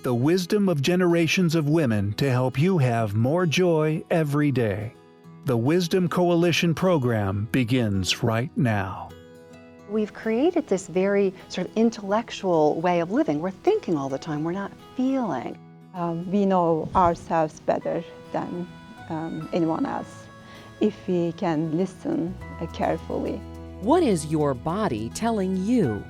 The wisdom of generations of women to help you have more joy every day. The Wisdom Coalition program begins right now. We've created this very sort of intellectual way of living. We're thinking all the time, we're not feeling. We know ourselves better than anyone else if we can listen carefully. What is your body telling you?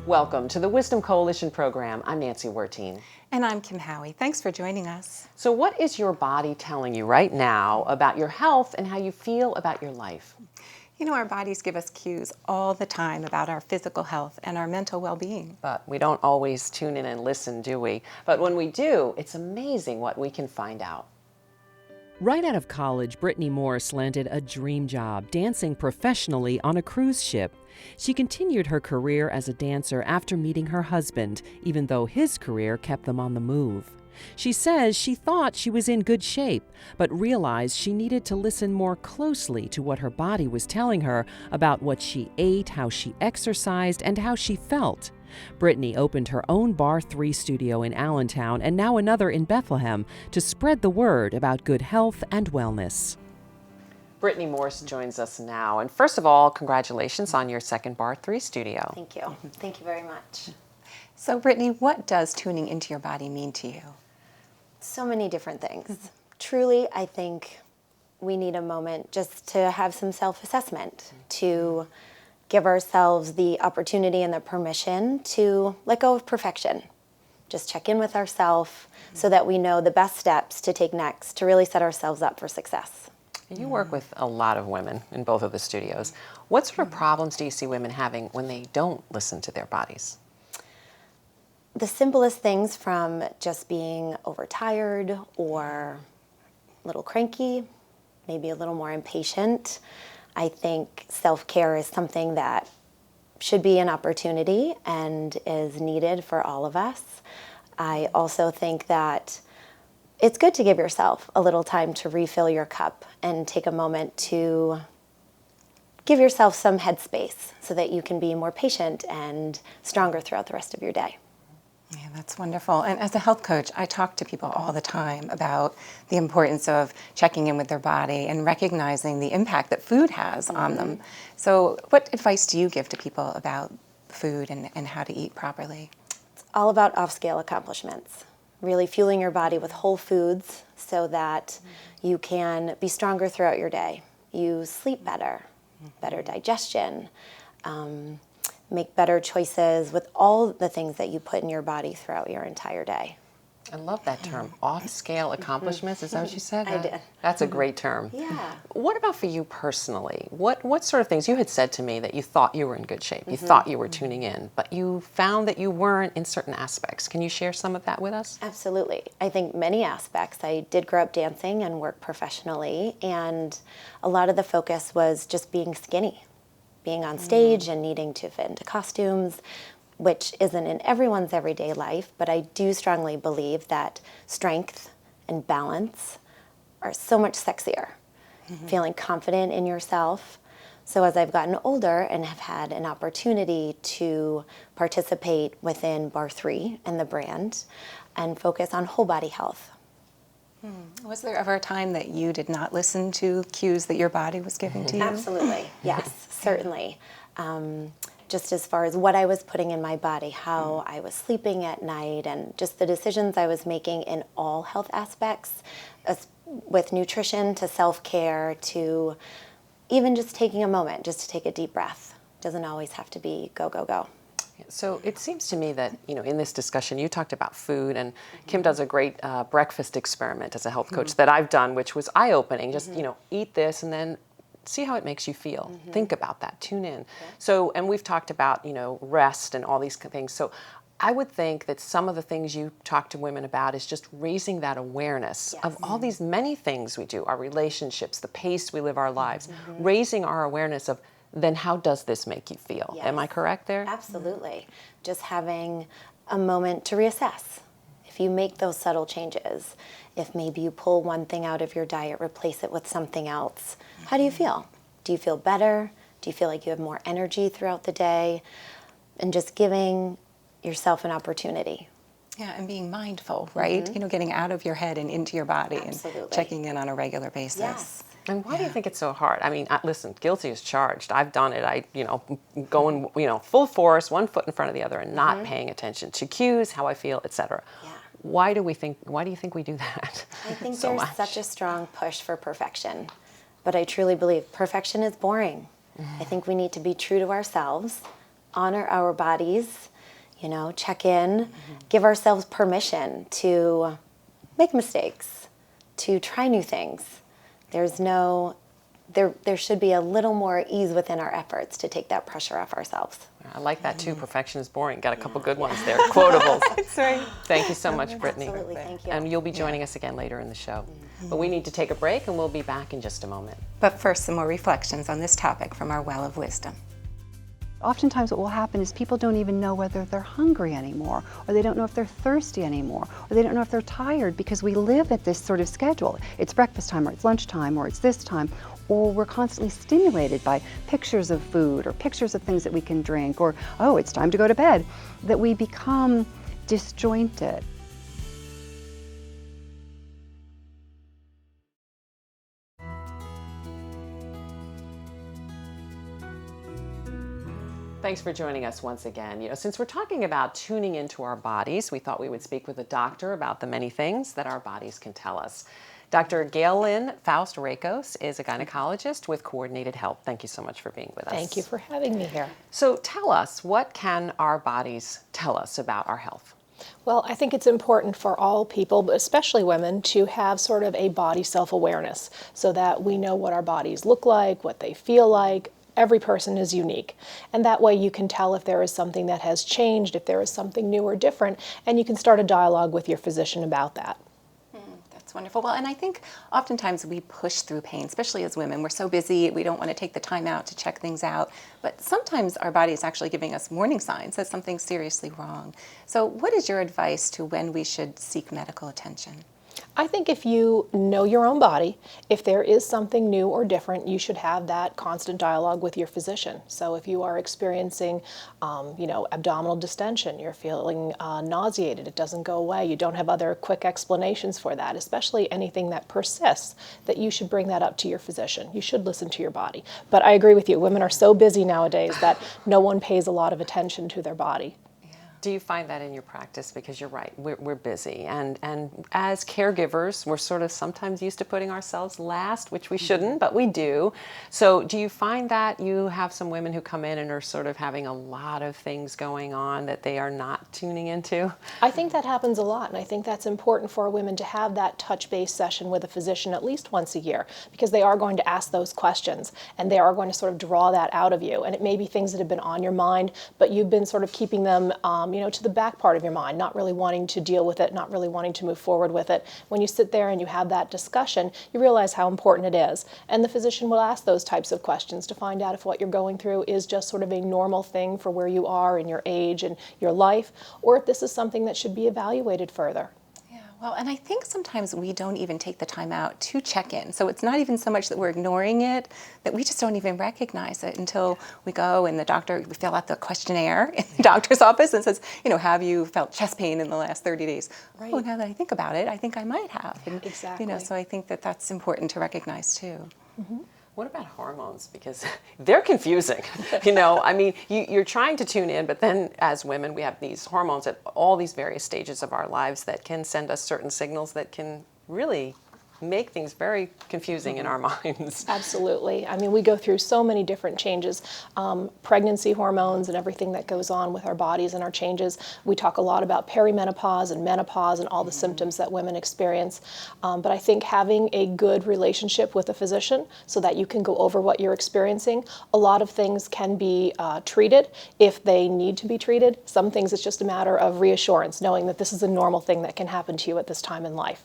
Welcome to the Wisdom Coalition program. I'm Nancy Wertine. And I'm Kim Howie. Thanks for joining us. So what is your body telling you right now about your health and how you feel about your life? You know, our bodies give us cues all the time about our physical health and our mental well-being. But we don't always tune in and listen, do we? But when we do, it's amazing what we can find out. Right out of college, Brittany Morse landed a dream job dancing professionally on a cruise ship. She continued her career as a dancer after meeting her husband, even though his career kept them on the move. She says she thought she was in good shape, but realized she needed to listen more closely to what her body was telling her about what she ate, how she exercised, and how she felt. Brittany opened her own Bar 3 studio in Allentown and now another in Bethlehem to spread the word about good health and wellness. Brittany Morse joins us now. And first of all, congratulations on your second Bar 3 studio. Thank you. Thank you very much. So Brittany, what does tuning into your body mean to you? So many different things. Truly, I think we need a moment just to have some self-assessment, to give ourselves the opportunity and the permission to let go of perfection. Just check in with ourselves so that we know the best steps to take next to really set ourselves up for success. You work with a lot of women in both of the studios. What sort of problems do you see women having when they don't listen to their bodies? The simplest things, from just being overtired or a little cranky, maybe a little more impatient. I think self-care is something that should be an opportunity and is needed for all of us. I also think that it's good to give yourself a little time to refill your cup and take a moment to give yourself some headspace so that you can be more patient and stronger throughout the rest of your day. Yeah, that's wonderful. And as a health coach, I talk to people all the time about the importance of checking in with their body and recognizing the impact that food has on them. So what advice do you give to people about food and how to eat properly? It's all about off-scale accomplishments. Really fueling your body with whole foods so that you can be stronger throughout your day. You sleep better, better digestion, make better choices with all the things that you put in your body throughout your entire day. I love that term, off-scale accomplishments. Is that what you said? I did. That's a great term. Yeah. What about for you personally? What sort of things? You had said to me that you thought you were in good shape. You thought you were tuning in, but you found that you weren't in certain aspects. Can you share some of that with us? Absolutely. I think many aspects. I did grow up dancing and work professionally, and a lot of the focus was just being skinny, being on stage and needing to fit into costumes, which isn't in everyone's everyday life, but I do strongly believe that strength and balance are so much sexier. Feeling confident in yourself. So as I've gotten older and have had an opportunity to participate within Bar 3 and the brand and focus on whole body health. Was there ever a time that you did not listen to cues that your body was giving to you? Absolutely, yes, certainly. Just as far as what I was putting in my body, how I was sleeping at night, and just the decisions I was making in all health aspects, with nutrition to self-care to even just taking a moment just to take a deep breath. Doesn't always have to be go, go, go. So it seems to me that, in this discussion, you talked about food, and Kim does a great breakfast experiment as a health coach that I've done, which was eye-opening. Just, eat this and then see how it makes you feel. Think about that. Tune in. Okay. So, and we've talked about, rest and all these things. So I would think that some of the things you talk to women about is just raising that awareness of all these many things we do, our relationships, the pace we live our lives, raising our awareness of then how does this make you feel? Yes. Am I correct there? Absolutely. Just having a moment to reassess. If you make those subtle changes, if maybe you pull one thing out of your diet, replace it with something else, how do you feel? Do you feel better? Do you feel like you have more energy throughout the day? And just giving yourself an opportunity Yeah, and being mindful, right? You know, getting out of your head and into your body Absolutely. and checking in on a regular basis. Yes. And why do you think it's so hard? I mean, listen, guilty as charged. I've done it. Going, full force, one foot in front of the other, and not paying attention to cues, how I feel, etc. Yeah. Why do you think we do that? I think so there's much? such a strong push for perfection, but I truly believe perfection is boring. I think we need to be true to ourselves, honor our bodies, check in, give ourselves permission to make mistakes, to try new things. There should be a little more ease within our efforts to take that pressure off ourselves. I like that too. Perfection is boring. Got a couple good ones there. Quotables. That's right. Thank you so much, Brittany. Absolutely, thank you. And you'll be joining us again later in the show. But we need to take a break, and we'll be back in just a moment. But first, some more reflections on this topic from our Well of Wisdom. Oftentimes what will happen is people don't even know whether they're hungry anymore, or they don't know if they're thirsty anymore, or they don't know if they're tired, because we live at this sort of schedule. It's breakfast time, or it's lunchtime, or it's this time, or we're constantly stimulated by pictures of food or pictures of things that we can drink, or, oh, it's time to go to bed, that we become disjointed. Thanks for joining us once again. Since we're talking about tuning into our bodies, we thought we would speak with a doctor about the many things that our bodies can tell us. Dr. Galen Faust is a gynecologist with Coordinated Health. Thank you so much for being with us. Thank you for having me here. So tell us, what can our bodies tell us about our health? Well, I think it's important for all people, but especially women, to have sort of a body self-awareness so that we know what our bodies look like, what they feel like. Every person is unique. And that way you can tell if there is something that has changed, if there is something new or different, and you can start a dialogue with your physician about that. That's wonderful. Well, and I think oftentimes we push through pain, especially as women. We're so busy, we don't want to take the time out to check things out. But sometimes our body is actually giving us warning signs that something's seriously wrong. So what is your advice to when we should seek medical attention? I think if you know your own body, if there is something new or different, you should have that constant dialogue with your physician. So if you are experiencing, abdominal distension, you're feeling nauseated, it doesn't go away, you don't have other quick explanations for that, especially anything that persists, that you should bring that up to your physician. You should listen to your body. But I agree with you, women are so busy nowadays that no one pays a lot of attention to their body. Do you find that in your practice? Because you're right, we're busy. And as caregivers, we're sort of sometimes used to putting ourselves last, which we shouldn't, but we do. So do you find that you have some women who come in and are sort of having a lot of things going on that they are not tuning into? I think that happens a lot, and I think that's important for women to have that touch-base session with a physician at least once a year, because they are going to ask those questions, and they are going to sort of draw that out of you. And it may be things that have been on your mind, but you've been sort of keeping them to the back part of your mind, not really wanting to deal with it, not really wanting to move forward with it. When you sit there and you have that discussion, you realize how important it is. And the physician will ask those types of questions to find out if what you're going through is just sort of a normal thing for where you are in your age and your life, or if this is something that should be evaluated further. Well, and I think sometimes we don't even take the time out to check in. So it's not even so much that we're ignoring it, that we just don't even recognize it until we go and we fill out the questionnaire in the doctor's office and says, have you felt chest pain in the last 30 days? Right. Oh, now that I think about it, I think I might have. And, exactly. So I think that that's important to recognize too. Mm-hmm. What about hormones? Because they're confusing. You're trying to tune in, but then as women, we have these hormones at all these various stages of our lives that can send us certain signals that can really make things very confusing in our minds. Absolutely. We go through so many different changes, pregnancy hormones and everything that goes on with our bodies and our changes. We talk a lot about perimenopause and menopause and all the symptoms that women experience. But I think having a good relationship with a physician so that you can go over what you're experiencing, a lot of things can be treated if they need to be treated. Some things it's just a matter of reassurance, knowing that this is a normal thing that can happen to you at this time in life.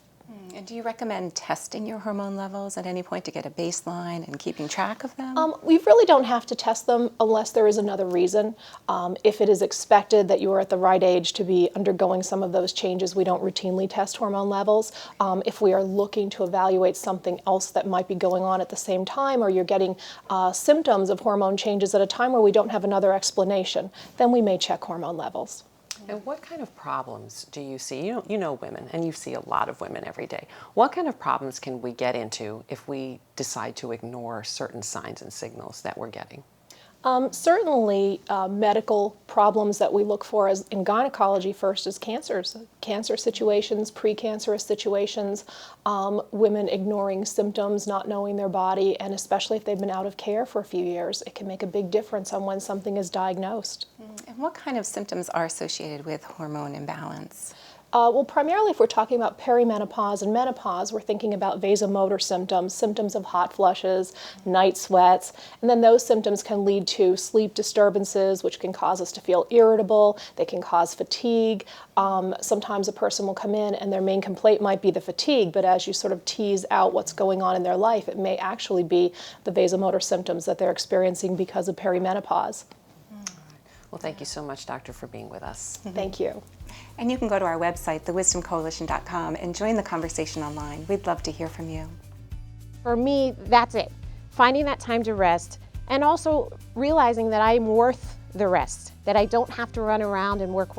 And do you recommend testing your hormone levels at any point to get a baseline and keeping track of them? We really don't have to test them unless there is another reason. If it is expected that you are at the right age to be undergoing some of those changes, we don't routinely test hormone levels. If we are looking to evaluate something else that might be going on at the same time, or you're getting symptoms of hormone changes at a time where we don't have another explanation, then we may check hormone levels. And what kind of problems do you see? You know women, and you see a lot of women every day. What kind of problems can we get into if we decide to ignore certain signs and signals that we're getting? Certainly, medical problems that we look for as in gynecology first is cancers, cancer situations, precancerous situations, women ignoring symptoms, not knowing their body, and especially if they've been out of care for a few years, it can make a big difference on when something is diagnosed. And what kind of symptoms are associated with hormone imbalance? Well, primarily if we're talking about perimenopause and menopause, we're thinking about vasomotor symptoms, symptoms of hot flushes, night sweats, and then those symptoms can lead to sleep disturbances, which can cause us to feel irritable. They can cause fatigue. Sometimes a person will come in and their main complaint might be the fatigue, but as you sort of tease out what's going on in their life, it may actually be the vasomotor symptoms that they're experiencing because of perimenopause. Well, thank you so much, Doctor, for being with us. Thank you. And you can go to our website, thewisdomcoalition.com, and join the conversation online. We'd love to hear from you. For me, that's it. Finding that time to rest, and also realizing that I'm worth the rest, that I don't have to run around and work,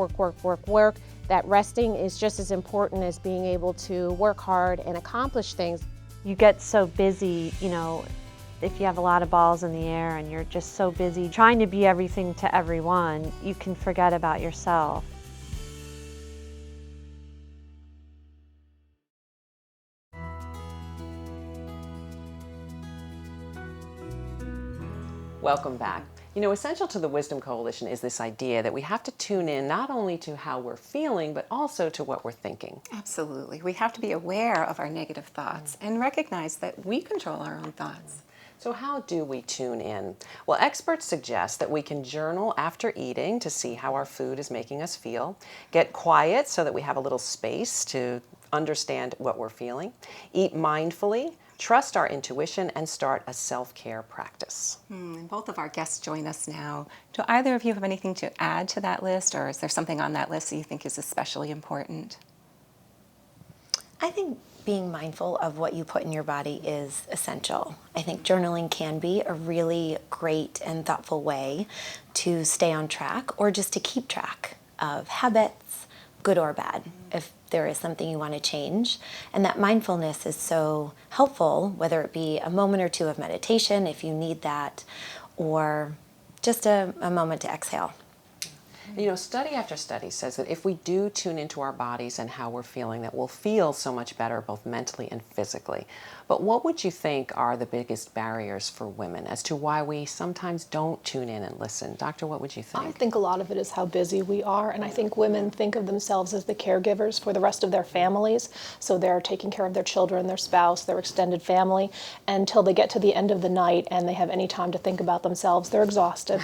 that resting is just as important as being able to work hard and accomplish things. You get so busy, if you have a lot of balls in the air and you're just so busy trying to be everything to everyone, you can forget about yourself. Welcome back. Essential to the Wisdom Coalition is this idea that we have to tune in not only to how we're feeling, but also to what we're thinking. Absolutely. We have to be aware of our negative thoughts and recognize that we control our own thoughts. So how do we tune in? Well, experts suggest that we can journal after eating to see how our food is making us feel, get quiet so that we have a little space to understand what we're feeling, eat mindfully, trust our intuition, and start a self-care practice. And both of our guests join us now. Do either of you have anything to add to that list, or is there something on that list that you think is especially important? I think being mindful of what you put in your body is essential. I think journaling can be a really great and thoughtful way to stay on track or just to keep track of habits, good or bad, if there is something you want to change. And that mindfulness is so helpful, whether it be a moment or two of meditation, if you need that, or just a moment to exhale. Study after study says that if we do tune into our bodies and how we're feeling, that we'll feel so much better both mentally and physically. But what would you think are the biggest barriers for women as to why we sometimes don't tune in and listen? Doctor, what would you think? I think a lot of it is how busy we are, and I think women think of themselves as the caregivers for the rest of their families, so they're taking care of their children, their spouse, their extended family, until they get to the end of the night and they have any time to think about themselves. They're exhausted.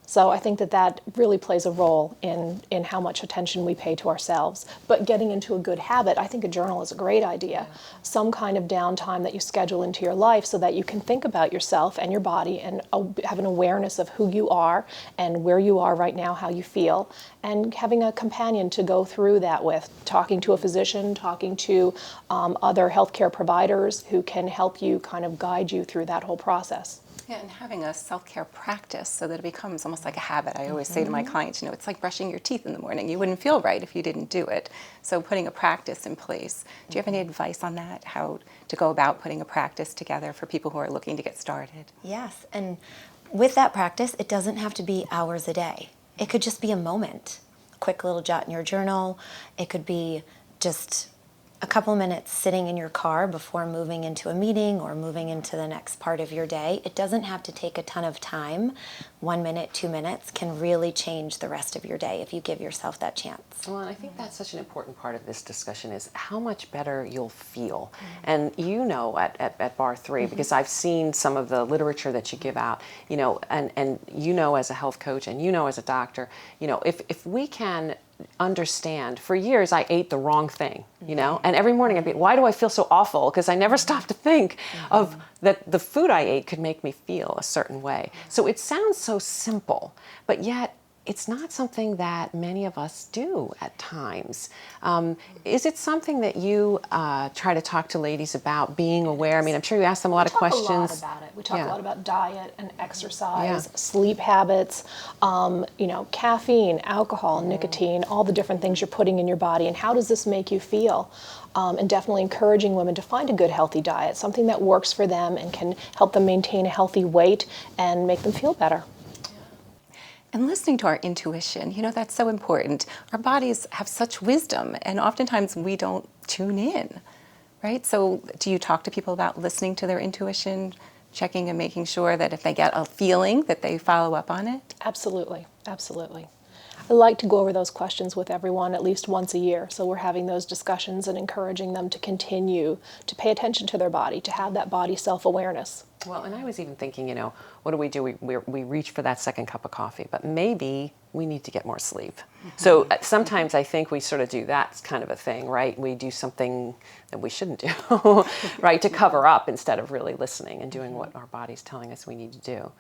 So I think that really plays a role in how much attention we pay to ourselves. But getting into a good habit, I think a journal is a great idea. Some kind of downtime that you schedule into your life so that you can think about yourself and your body and have an awareness of who you are and where you are right now, how you feel, and having a companion to go through that with, talking to a physician, talking to other healthcare providers who can help you kind of guide you through that whole process. Yeah, and having a self-care practice so that it becomes almost like a habit. I always say to my clients, it's like brushing your teeth in the morning. You wouldn't feel right if you didn't do it. So putting a practice in place. Do you have any advice on that, how to go about putting a practice together for people who are looking to get started? Yes, and with that practice, it doesn't have to be hours a day. It could just be a moment, a quick little jot in your journal. It could be just a couple minutes sitting in your car before moving into a meeting or moving into the next part of your day. It doesn't have to take a ton of time. 1 minute, 2 minutes can really change the rest of your day if you give yourself that chance. Well, and I think that's such an important part of this discussion is how much better you'll feel. And at Bar 3, because I've seen some of the literature that you give out, and as a health coach and as a doctor, if we can understand, for years I ate the wrong thing, and every morning I'd be, why do I feel so awful? Because I never stopped to think of that the food I ate could make me feel a certain way. So it sounds so simple, but yet it's not something that many of us do at times. Is it something that you try to talk to ladies about, being aware? I mean, I'm sure you ask them a lot of questions. We talk a lot about it. We talk Yeah. a lot about diet and exercise, Yeah. sleep habits, caffeine, alcohol, nicotine, all the different things you're putting in your body, and how does this make you feel? And definitely encouraging women to find a good, healthy diet, something that works for them and can help them maintain a healthy weight and make them feel better. And listening to our intuition, that's so important. Our bodies have such wisdom, and oftentimes we don't tune in, right? So do you talk to people about listening to their intuition, checking and making sure that if they get a feeling that they follow up on it? Absolutely, absolutely. I like to go over those questions with everyone at least once a year. So we're having those discussions and encouraging them to continue to pay attention to their body, to have that body self-awareness. Well, and I was even thinking, what do? We reach for that second cup of coffee, but maybe we need to get more sleep. So sometimes I think we sort of do that kind of a thing, right? We do something that we shouldn't do, right, to cover up instead of really listening and doing what our body's telling us we need to do.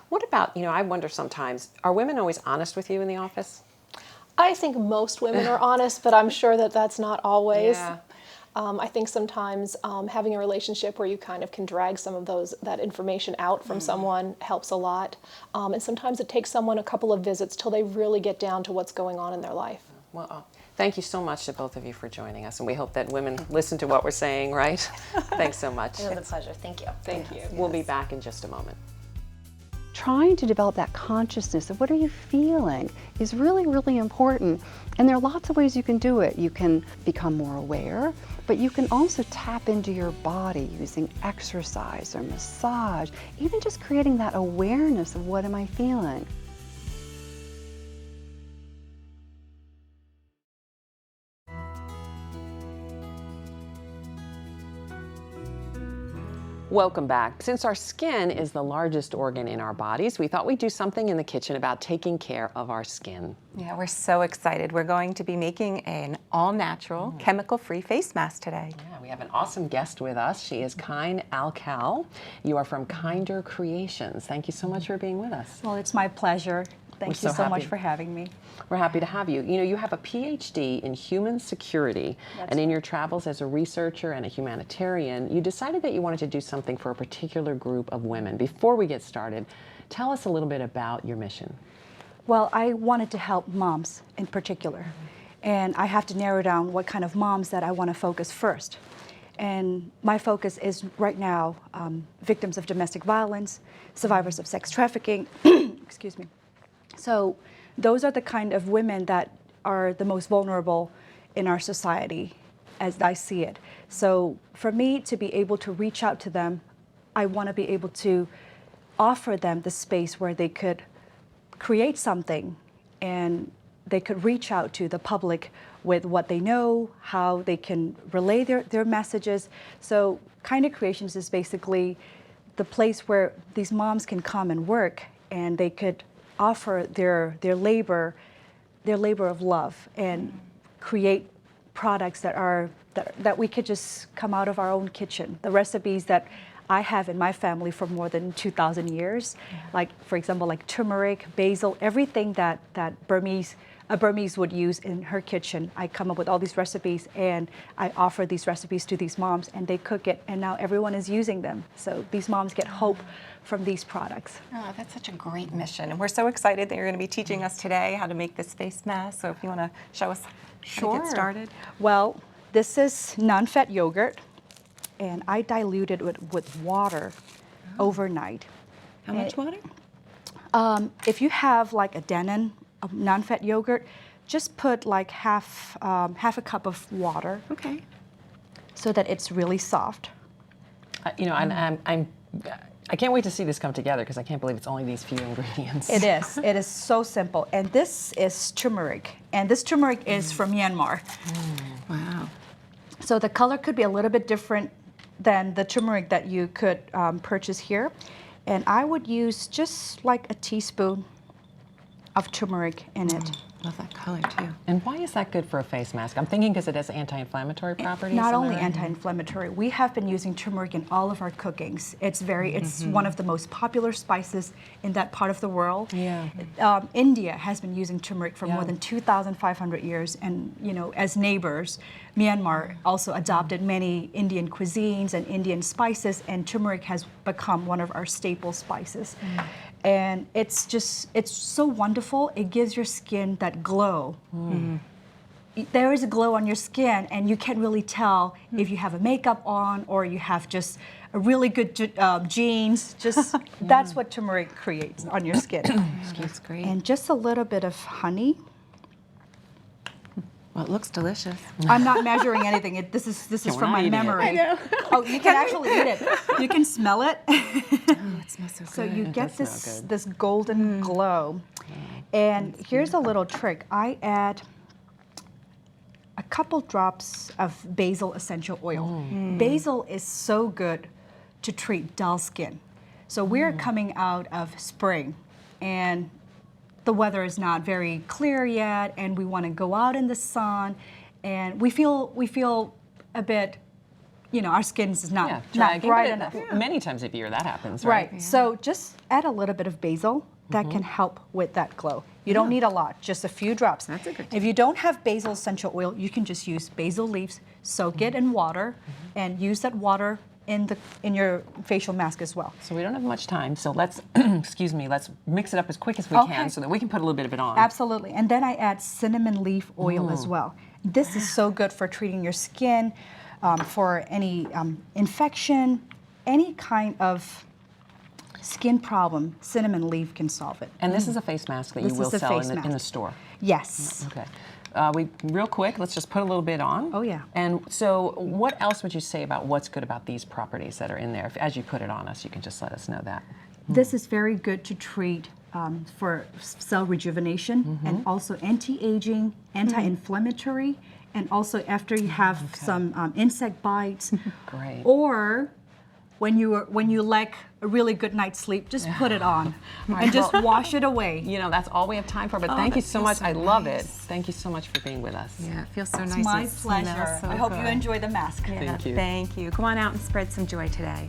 What about, I wonder sometimes, are women always honest with you in the office? I think most women are honest, but I'm sure that that's not always. Yeah. I think sometimes having a relationship where you kind of can drag some of that information out from someone helps a lot. And sometimes it takes someone a couple of visits till they really get down to what's going on in their life. Well, thank you so much to both of you for joining us, and we hope that women listen to what we're saying, right? Thanks so much. It was a pleasure. Thank you. Thank you. We'll be back in just a moment. Trying to develop that consciousness of what are you feeling is really, really important. And there are lots of ways you can do it. You can become more aware, but you can also tap into your body using exercise or massage, even just creating that awareness of what am I feeling. Welcome back. Since our skin is the largest organ in our bodies, we thought we'd do something in the kitchen about taking care of our skin. Yeah, we're so excited. We're going to be making an all-natural, chemical-free face mask today. Yeah, we have an awesome guest with us. She is Kind Alcal. You are from Kinder Creations. Thank you so much for being with us. Well, it's my pleasure. Thank you so much happy. for having me. We're happy to have you. You have a PhD in human security, and in your travels as a researcher and a humanitarian, you decided that you wanted to do something for a particular group of women. Before we get started, tell us a little bit about your mission. Well, I wanted to help moms in particular, and I have to narrow down what kind of moms that I want to focus first. And my focus is right now victims of domestic violence, survivors of sex trafficking, excuse me. So those are the kind of women that are the most vulnerable in our society, as I see it. So for me to be able to reach out to them, I want to be able to offer them the space where they could create something and they could reach out to the public with what they know, how they can relay their messages. So Kinder Creations is basically the place where these moms can come and work, and they could offer their labor of love and create products that we could just come out of our own kitchen. The recipes that I have in my family for more than 2,000 years, like for example, like turmeric, basil, everything that a Burmese would use in her kitchen. I come up with all these recipes and I offer these recipes to these moms, and they cook it, and now everyone is using them. So these moms get hope from these products. Oh, that's such a great mission. And we're so excited that you're going to be teaching us today how to make this face mask. So if you want to show us how to get started. Well, this is non-fat yogurt, and I diluted it with water overnight. How much water? If you have like a Dannon non-fat yogurt, just put like half a cup of water. Okay. So that it's really soft. I can't wait to see this come together because I can't believe it's only these few ingredients. It is. It is so simple. And this is turmeric. And this turmeric is from Myanmar. Wow. So the color could be a little bit different than the turmeric that you could purchase here. And I would use just like a teaspoon of turmeric in it. Love that color too. And why is that good for a face mask? I'm thinking because it has anti-inflammatory properties. Not am I only right? anti-inflammatory, we have been using turmeric in all of our cookings. It's one of the most popular spices in that part of the world. Yeah. India has been using turmeric for more than 2,500 years, and as neighbors, Myanmar also adopted many Indian cuisines and Indian spices, and turmeric has become one of our staple spices. And it's so wonderful. It gives your skin that glow. There is a glow on your skin, and you can't really tell if you have a makeup on or you have just a really good jeans. Just that's what turmeric creates on your skin. That's great. And just a little bit of honey. Well, it looks delicious. I'm not measuring anything. This is we're from not my eating it. memory. I know. Oh, you can actually eat it. You can smell it. It smells so good. So you get does smell good. this golden glow. And here's a little trick. I add a couple drops of basil essential oil. Basil is so good to treat dull skin. So we're coming out of spring, and the weather is not very clear yet, and we want to go out in the sun, and we feel a bit, our skin is not bright enough. Many times of year that happens, right? Right. So just add a little bit of basil. That can help with that glow. You don't need a lot, just a few drops. That's a good If you don't have basil essential oil, you can just use basil leaves, soak it in water, and use that water in your facial mask as well. So we don't have much time, so let's, excuse me, let's mix it up as quick as we can so that we can put a little bit of it on. Absolutely. And then I add cinnamon leaf oil as well. This is so good for treating your skin, for any infection, any kind of skin problem. Cinnamon leaf can solve it. And this is a face mask that you will sell in the store. Yes. Okay. Real quick, let's just put a little bit on. Oh, yeah. And so what else would you say about what's good about these properties that are in there? As you put it on us, you can just let us know that. This is very good to treat for cell rejuvenation and also anti-aging, anti-inflammatory, and also after you have some insect bites. Great. Or when you like a really good night's sleep, just put it on and just wash it away. That's all we have time for, but thank you so much. I love it. Thank you so much for being with us. Yeah, it feels so nice. It's my It smells pleasure. so I hope you good. enjoy the mask. Yeah, Thank you. Thank you. Come on out and spread some joy today.